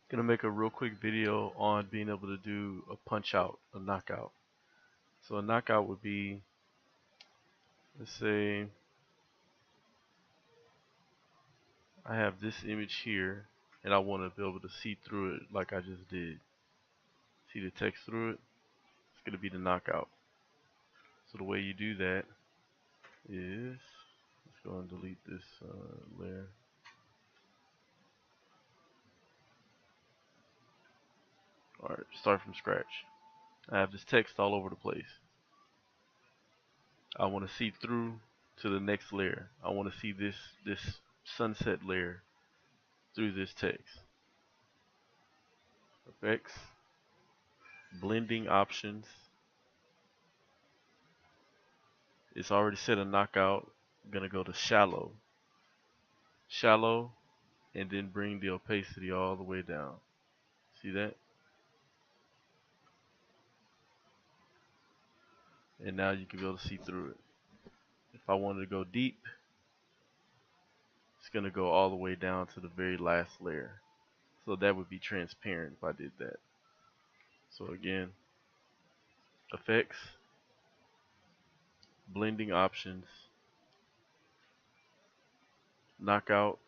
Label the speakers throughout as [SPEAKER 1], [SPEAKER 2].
[SPEAKER 1] Gonna make a real quick video on being able to do a punch out, a knockout. So a knockout would be, let's say I have this image here and I want to be able to see through it like I just did. See the text through it? It's gonna be the knockout. So the way you do that is, let's go and delete this layer. Alright, start from scratch. I have this text all over the place. I want to see through to the next layer. I want to see this sunset layer through this text. Effects, blending options. It's already set a knockout. I'm gonna go to shallow. Shallow, and then bring the opacity all the way down. See that? And now you can be able to see through it. If I wanted to go deep, it's gonna go all the way down to the very last layer. So that would be transparent if I did that. So again, effects, blending options, knockout,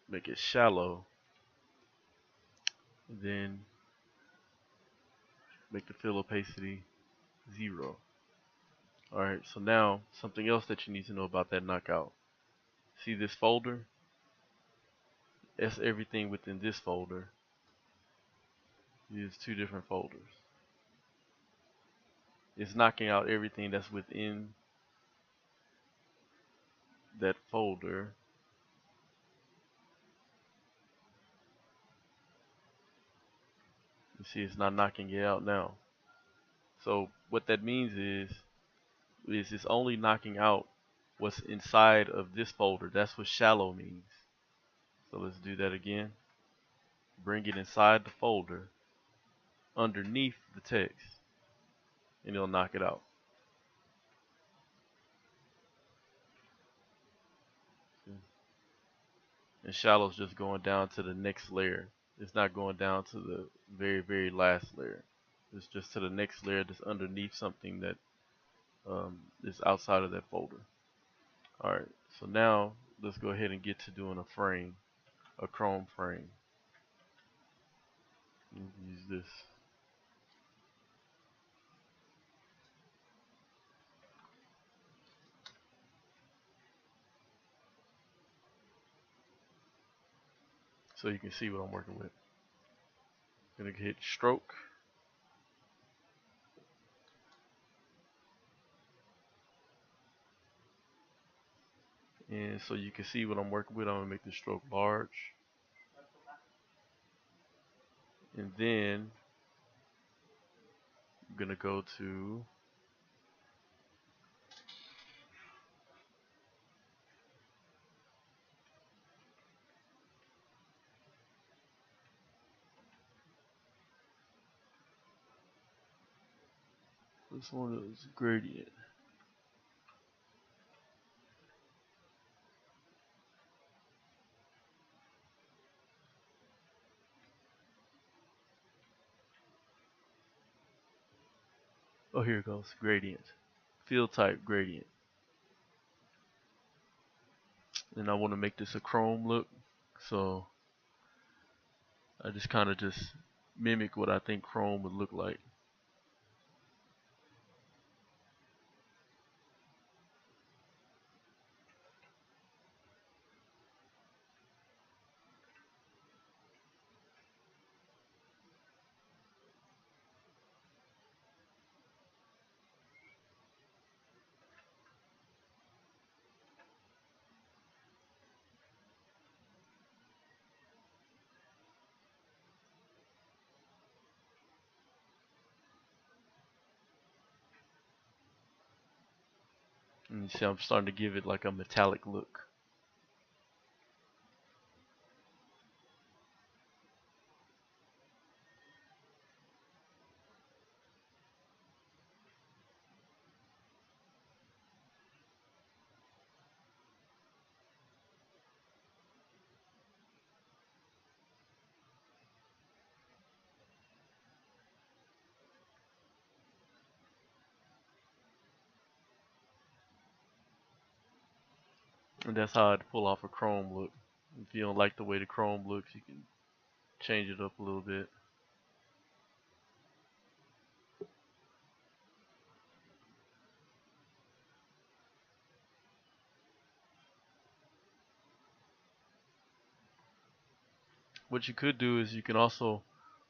[SPEAKER 1] make it shallow, then make the fill opacity 0. Alright, so now something else that you need to know about that knockout. See this folder? That's everything within this folder. These two different folders. It's knocking out everything that's within that folder. You see it's not knocking it out now. So what that means is it's only knocking out what's inside of this folder. That's what shallow means. So let's do that again. Bring it inside the folder underneath the text and it'll knock it out. And shallow is just going down to the next layer. It's not going down to the very last layer. It's just to the next layer that's underneath something that is outside of that folder. Alright, so now let's go ahead and get to doing a frame, a Chrome frame. Use this. So you can see what I'm working with. I'm gonna hit stroke. And so you can see what I'm working with. I'm gonna make the stroke large. And then I'm gonna go to this one is gradient. Oh, here it goes, gradient. Field type gradient. And I want to make this a chrome look, so I just kind of just mimic what I think chrome would look like. And you see I'm starting to give it like a metallic look. And that's how I'd pull off a chrome look. If you don't like the way the chrome looks, you can change it up a little bit. What you could do is you can also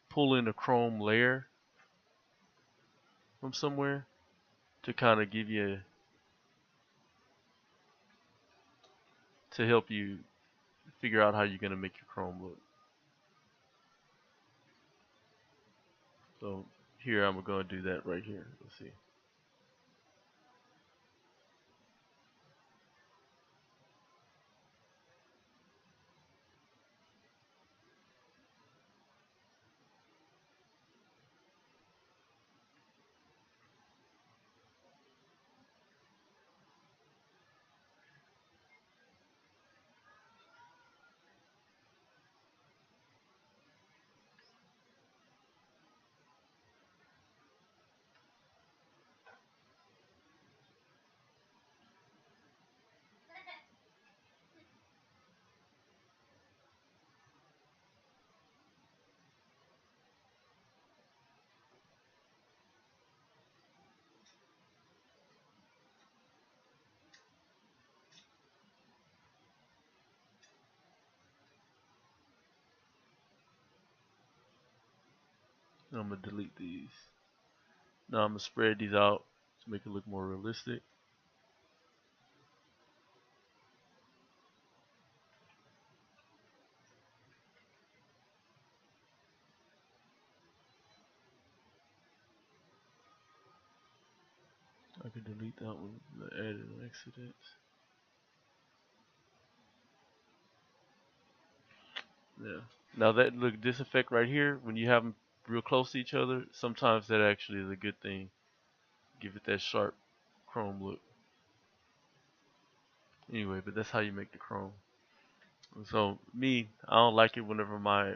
[SPEAKER 1] pull in a chrome layer from somewhere to kind of give you, to help you figure out how you're going to make your chrome look. So here I'm going to do that right here. Let's see. I'm going to delete these. Now I'm going to spread these out to make it look more realistic. I can delete that one, add an accident. Yeah. Now that, look, this effect right here, when you have them real close to each other, sometimes that actually is a good thing. Give it that sharp chrome look. Anyway, but that's how you make the chrome. So me, I don't like it whenever my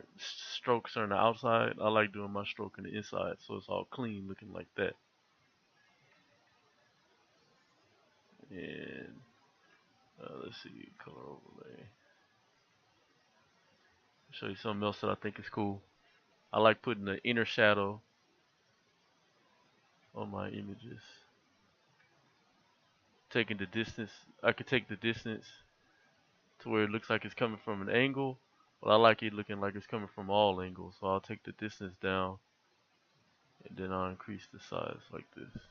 [SPEAKER 1] strokes are on the outside. I like doing my stroke on the inside, so it's all clean looking like that. And let's see, color overlay. Show you something else that I think is cool. I like putting the inner shadow on my images. Taking the distance, I could take the distance to where it looks like it's coming from an angle, but I like it looking like it's coming from all angles. So I'll take the distance down, and then I'll increase the size like this.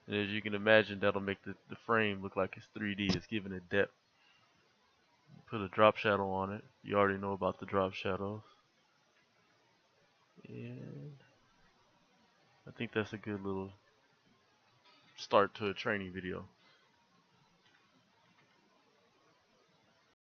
[SPEAKER 1] And as you can imagine, that'll make the frame look like it's 3D. It's giving it depth. Put a drop shadow on it. You already know about the drop shadows. And I think that's a good little start to a training video.